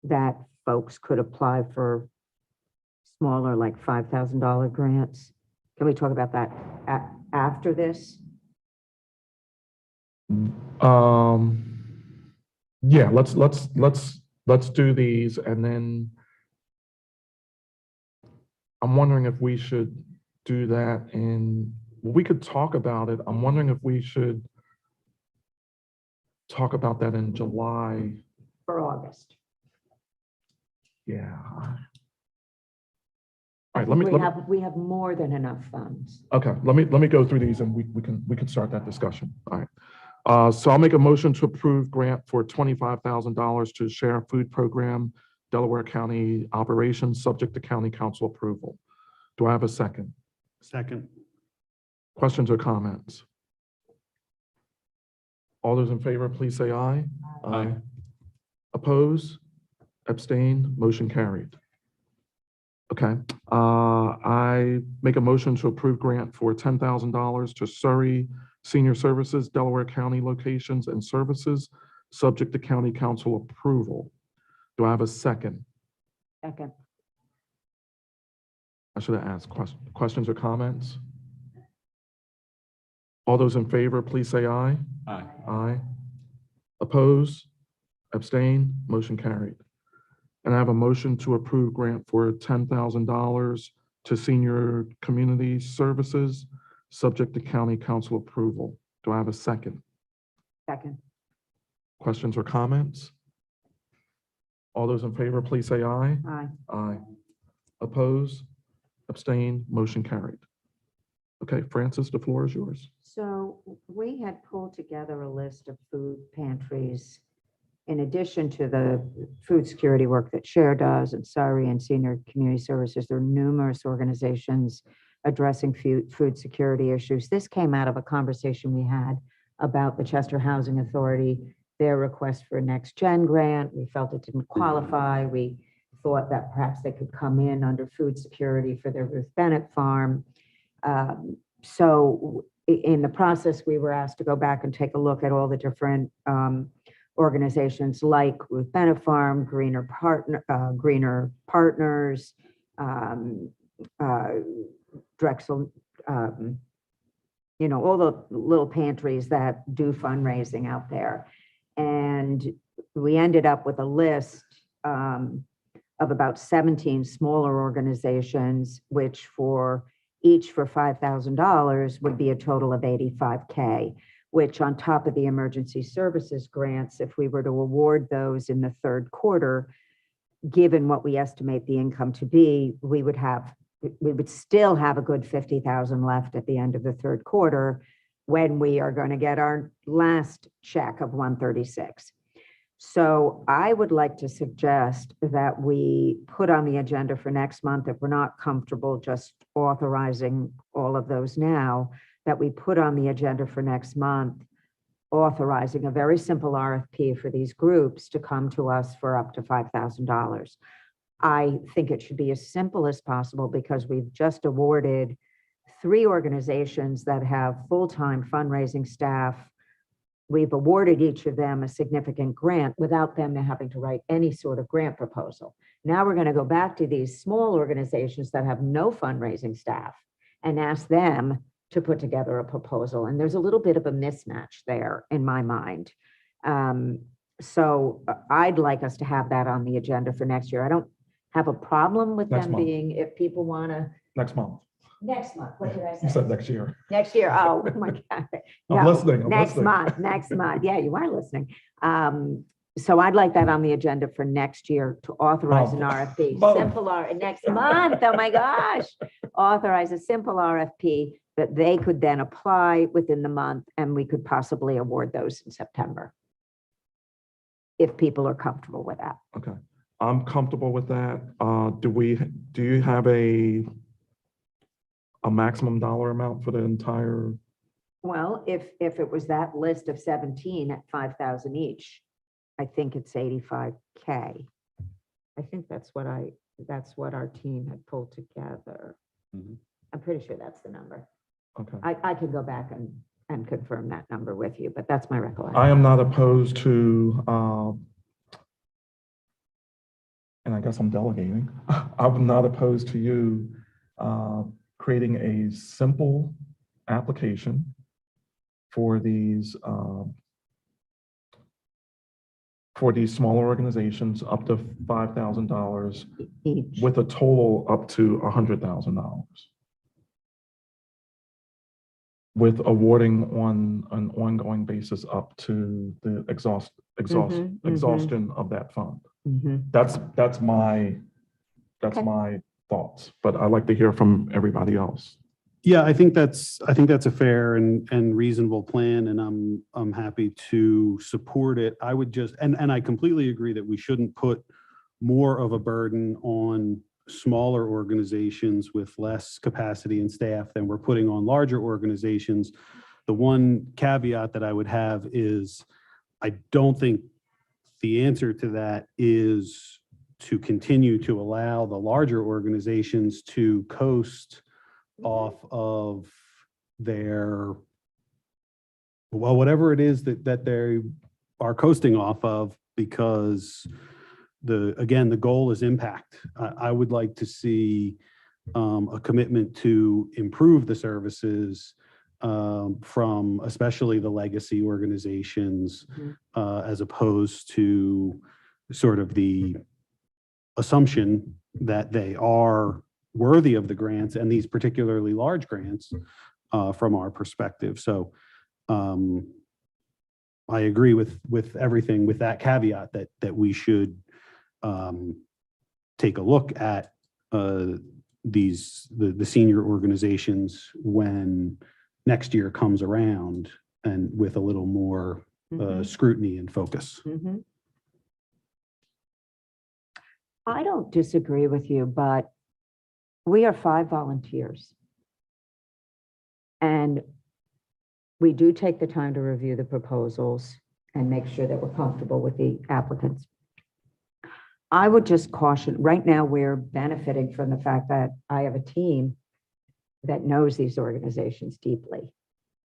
that folks could apply for smaller, like $5,000 grants? Can we talk about that after this? Yeah, let's do these, and then I'm wondering if we should do that we could talk about it. I'm wondering if we should talk about that in July. For August. Yeah. All right, let me, We have more than enough funds. okay, let me go through these and we can start that discussion. All right. So I'll make a motion to approve grant for $25,000 to Sheriff Food Program, Delaware County Operations, subject to county council approval. Do I have a second? Second. Questions or comments? All those in favor, please say aye. Aye. Oppose? Abstain? Motion carried. Okay, I make a motion to approve grant for $10,000 to Surrey Senior Services, Delaware County Locations and Services, subject to county council approval. Do I have a second? Second. I should have asked questions or comments. All those in favor, please say aye. Aye. Aye. Oppose? Abstain? Motion carried. And I have a motion to approve grant for $10,000 to Senior Community Services, subject to county council approval. Do I have a second? Second. Questions or comments? All those in favor, please say aye. Aye. Aye. Oppose? Abstain? Motion carried. Okay, Francis, the floor is yours. So we had pulled together a list of food pantries in addition to the food security work that SHARE does and Surrey and Senior Community Services. There are numerous organizations addressing food security issues. This came out of a conversation we had about the Chester Housing Authority, their request for a Next Gen grant. We felt it didn't qualify. We thought that perhaps they could come in under food security for their Ruth Bennett farm. So in the process, we were asked to go back and take a look at all the different organizations like Ruth Bennett Farm, Greener Partners, Drexel, all the little pantries that do fundraising out there. And we ended up with a list of about 17 smaller organizations, which each for $5,000 would be a total of $85K, which on top of the emergency services grants, if we were to award those in the third quarter, given what we estimate the income to be, we would still have a good $50,000 left at the end of the third quarter when we are going to get our last check of $136. So I would like to suggest that we put on the agenda for next month, if we're not comfortable just authorizing all of those now, that we put on the agenda for next month, authorizing a very simple RFP for these groups to come to us for up to $5,000. I think it should be as simple as possible because we've just awarded 3 organizations that have full-time fundraising staff. We've awarded each of them a significant grant without them having to write any sort of grant proposal. Now we're going to go back to these small organizations that have no fundraising staff and ask them to put together a proposal. And there's a little bit of a mismatch there in my mind. So I'd like us to have that on the agenda for next year. I don't have a problem with Next them month. being, if people want to, Next month. next month, what did I You say? said next year. Next year, oh my God. I'm No, listening. I'm next listening. next month. Yeah, you are listening. So I'd like that on the agenda for next year to authorize an RFP. Both. Next month, oh my gosh. Authorize a simple RFP that they could then apply within the month and we could possibly award those in September. If people are comfortable with that. Okay, I'm comfortable with that. Do you have a maximum dollar amount for the entire? Well, if it was that list of 17 at 5,000 each, I think it's 85K. I think that's what our team had pulled together. Mhm. I'm pretty sure that's the number. Okay. I could go back and confirm that number with you, but that's my recollection. I am not opposed to, and I guess I'm delegating. I'm not opposed to you creating a simple application for these smaller organizations up to $5,000 Each. with a total up to $100,000. With awarding on an ongoing basis up to the exhaustion of that fund. Mhm. That's my Okay. thoughts, but I'd like to hear from everybody else. Yeah, I think that's a fair and reasonable plan, and I'm happy to support it. I would just, and I completely agree that we shouldn't put more of a burden on smaller organizations with less capacity and staff than we're putting on larger organizations. The one caveat that I would have is I don't think the answer to that is to continue to allow the larger organizations to coast off of their, well, whatever it is that they are coasting off of, because again, the goal is impact. I would like to see a commitment to improve the services from especially the legacy organizations, as opposed to sort of the assumption that they are worthy of the grants, and these particularly large grants from our perspective. So I agree with everything, with that caveat that we should take a look at the senior organizations when next year comes around, and with a little more scrutiny and focus. Mhm. I don't disagree with you, but we are 5 volunteers. And we do take the time to review the proposals and make sure that we're comfortable with the applicants. I would just caution, right now, we're benefiting from the fact that I have a team that knows these organizations deeply.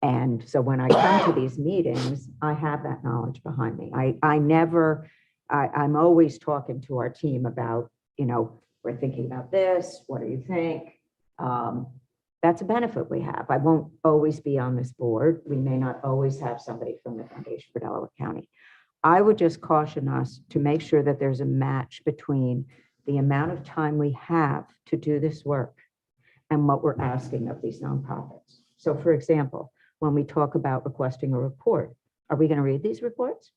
And so when I come to these meetings, I have that knowledge behind me. I'm always talking to our team about, we're thinking about this, what do you think? That's a benefit we have. I won't always be on this board. We may not always have somebody from the Foundation for Delaware County. I would just caution us to make sure that there's a match between the amount of time we have to do this work and what we're asking of these nonprofits. So for example, when we talk about requesting a report, are we going to read these reports?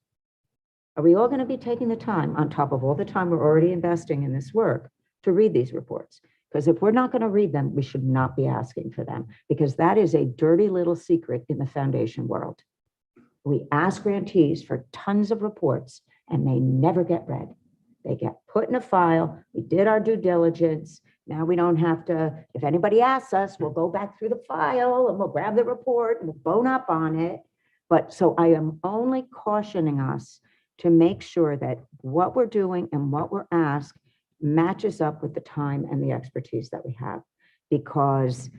Are we all going to be taking the time, on top of all the time we're already investing in this work, to read these reports? Because if we're not going to read them, we should not be asking for them, because that is a dirty little secret in the foundation world. We ask grantees for tons of reports and they never get read. They get put in a file. We did our due diligence. Now we don't have to, if anybody asks us, we'll go back through the file and we'll grab the report and we'll bone up on it. But so I am only cautioning us to make sure that what we're doing and what we're asked matches up with the time and the expertise that we have, because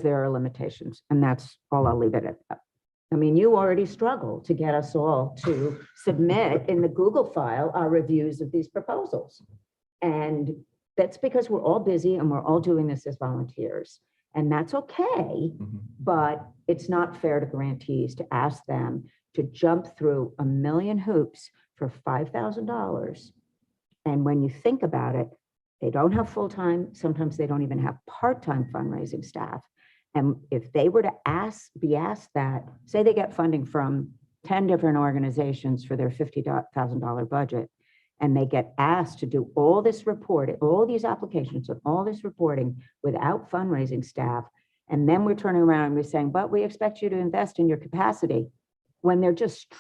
there are limitations, and that's all I'll leave it at that. I mean, you already struggle to get us all to submit in the Google file our reviews of these proposals. And that's because we're all busy and we're all doing this as volunteers. And that's okay, but it's not fair to grantees to ask them to jump through a million hoops for $5,000. And when you think about it, they don't have full-time, sometimes they don't even have part-time fundraising staff. And if they were to be asked that, say they get funding from 10 different organizations for their $50,000 budget, and they get asked to do all this reporting, all these applications and all this reporting without fundraising staff, and then we're turning around and we're saying, but we expect you to invest in your capacity, when they're just,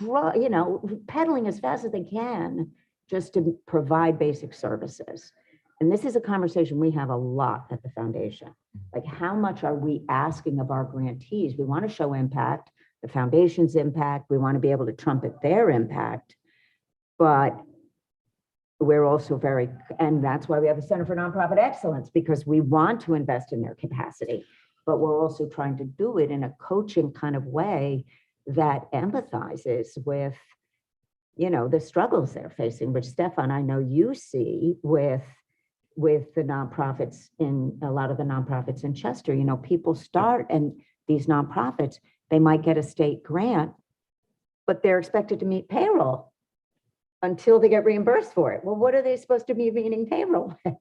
pedaling as fast as they can just to provide basic services. And this is a conversation we have a lot at the foundation. Like, how much are we asking of our grantees? We want to show impact, the foundation's impact. We want to be able to trumpet their impact. But we're also and that's why we have the Center for Nonprofit Excellence, because we want to invest in their capacity. But we're also trying to do it in a coaching kind of way that empathizes with, the struggles they're facing, which Stefan, I know you see with the nonprofits, in a lot of the nonprofits in Chester. People start, and these nonprofits, they might get a state grant, but they're expected to meet payroll until they get reimbursed for it. Well, what are they supposed to be meeting payroll with?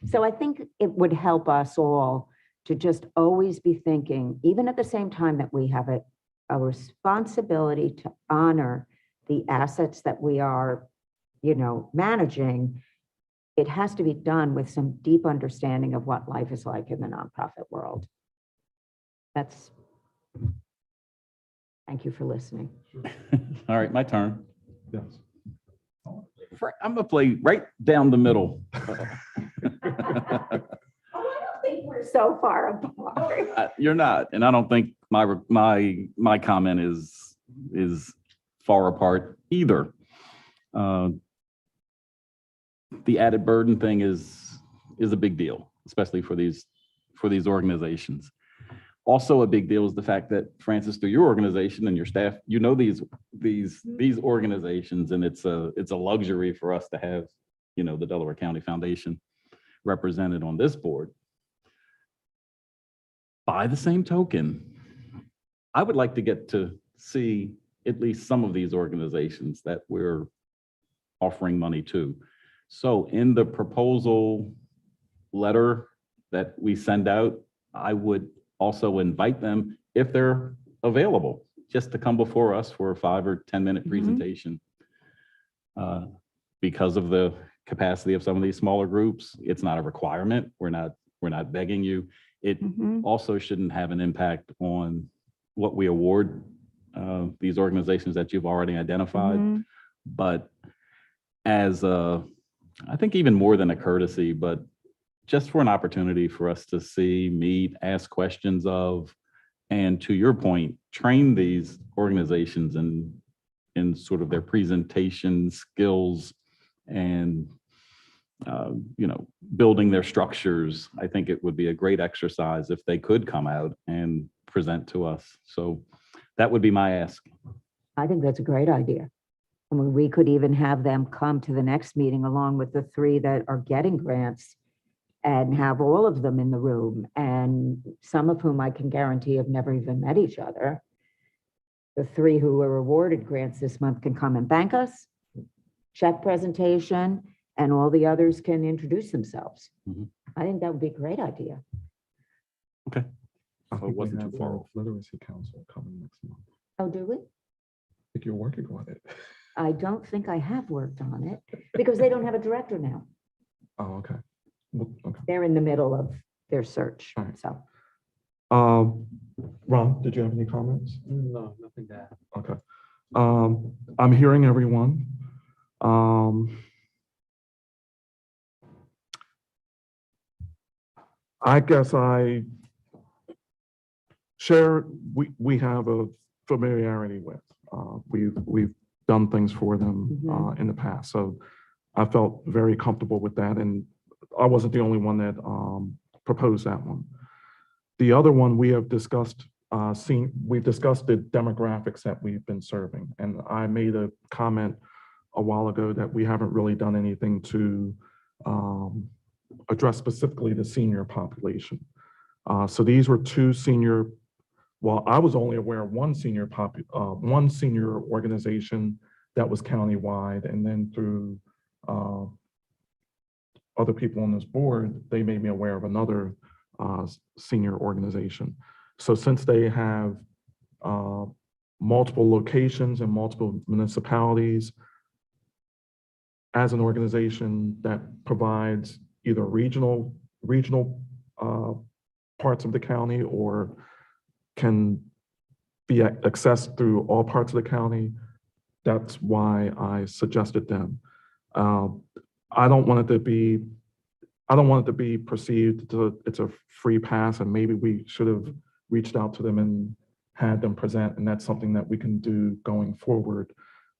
So I think it would help us all to just always be thinking, even at the same time that we have a responsibility to honor the assets that we are, managing, it has to be done with some deep understanding of what life is like in the nonprofit world. That's, thank you for listening. All right, my turn. Yes. I'm gonna play right down the middle. I don't think we're so far apart. You're not, and I don't think my comment is far apart either. The added burden thing is a big deal, especially for these organizations. Also, a big deal is the fact that, Francis, through your organization and your staff, you know these organizations, and it's a luxury for us to have, you know, the Delaware County Foundation represented on this board. By the same token, I would like to get to see at least some of these organizations that we're offering money to. So in the proposal letter that we send out, I would also invite them, if they're available, just to come before us for a 5 or 10-minute presentation. Because of the capacity of some of these smaller groups, it's not a requirement. We're not begging you. It also shouldn't have an impact on what we award these organizations that you've already identified. But as I think even more than a courtesy, but just for an opportunity for us to see, meet, ask questions of, and to your point, train these organizations in sort of their presentation skills and you know, building their structures. I think it would be a great exercise if they could come out and present to us. So that would be my ask. I think that's a great idea. I mean, we could even have them come to the next meeting along with the 3 that are getting grants and have all of them in the room, and some of whom I can guarantee have never even met each other. The 3 who were awarded grants this month can come and thank us, check presentation, and all the others can introduce themselves. I think that would be a great idea. I So it think we wasn't have too far the off. Literacy Council coming next month. Oh, do we? I think you're working on it. I don't think I have worked on it because they don't have a director now. Oh, okay. Well, okay. They're in the middle of their search, All right. so. Ron, did you have any comments? No, nothing to add. Okay. I'm hearing everyone. I guess I share, we have a familiarity with. We've done things for them in the past. So I felt very comfortable with that. And I wasn't the only one that proposed that one. The other one we have discussed, we've discussed the demographics that we've been serving. And I made a comment a while ago that we haven't really done anything to address specifically the senior population. So these were 2 senior, well, I was only aware of one senior organization that was countywide, and then through other people on this board, they made me aware of another senior organization. So since they have multiple locations and multiple municipalities, as an organization that provides either regional parts of the county or can be accessed through all parts of the county, that's why I suggested them. I don't want it to be perceived that it's a free pass, and maybe we should have reached out to them and had them present, and that's something that we can do going forward.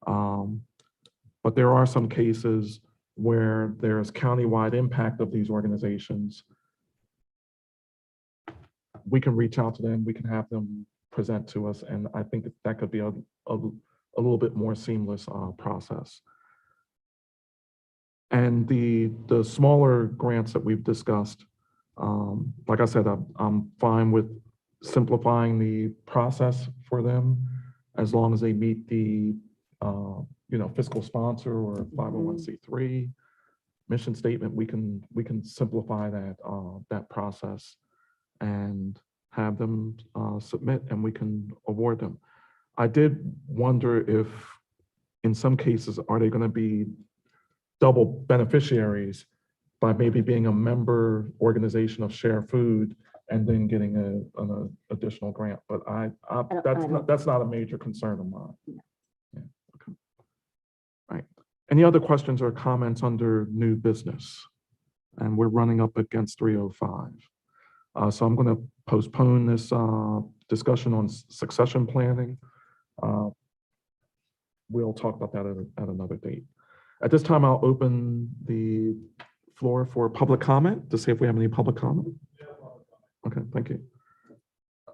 But there are some cases where there's countywide impact of these organizations. We can reach out to them, we can have them present to us, and I think that could be a little bit more seamless process. And the smaller grants that we've discussed, like I said, I'm fine with simplifying the process for them as long as they meet the fiscal sponsor or 501c3 mission statement. We can simplify that process and have them submit, and we can award them. I did wonder if, in some cases, are they going to be double beneficiaries by maybe being a member organization of Share Food and then getting an additional grant. But that's not a major concern of mine. Yeah, okay. Right. Any other questions or comments under new business? And we're running up against 3:05. So I'm going to postpone this discussion on succession planning. We'll talk about that at another date. At this time, I'll open the floor for public comment to see if we have any public comment. Okay, thank you.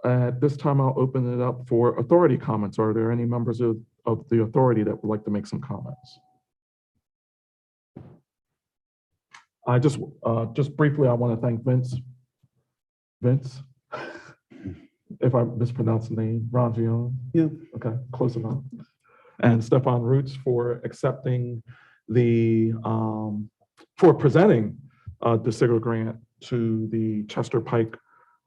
At this time, I'll open it up for authority comments. Are there any members of the authority that would like to make some comments? I just briefly, I want to thank Vince, if I mispronounce the name, Rangione. Yeah. Okay, close enough. And Stefan Roots for accepting for presenting the SIGGR grant to the Chester Pike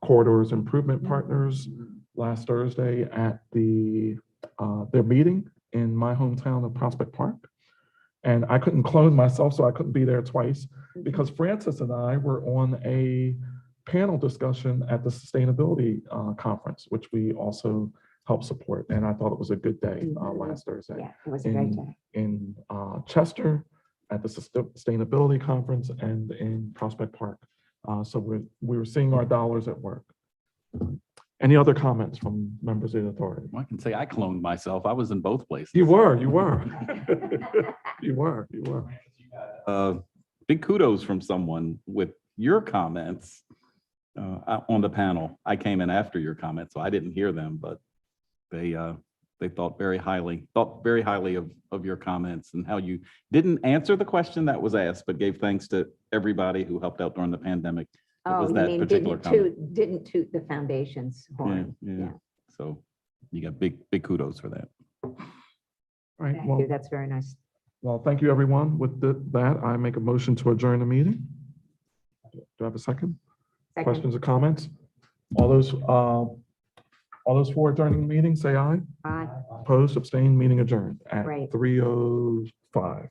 Corridors Improvement Partners last Thursday at their meeting in my hometown of Prospect Park. And I couldn't clone myself, so I couldn't be there twice because Francis and I were on a panel discussion at the sustainability conference, which we also helped support. And I thought it was a good day last Thursday. Yeah, it was a great day. In Chester at the sustainability conference and in Prospect Park. So we were seeing our dollars at work. Any other comments from members of the authority? Well, I can say I cloned myself. I was in both places. You were. You were. Big kudos from someone with your comments on the panel. I came in after your comments, so I didn't hear them, but they thought very highly of your comments and how you didn't answer the question that was asked, but gave thanks to everybody who helped out during the pandemic. It Oh, was you that mean particular comment. didn't toot the foundation's horn. Yeah. So you got big kudos for that. All right. Thank Well, you. That's very nice. well, thank you, everyone. With that, I make a motion to adjourn the meeting. Do I have a second? Second. Questions or comments? All those for adjourning the meeting, say aye. Aye. Opposed, abstained, meeting adjourned at Great. 3:05.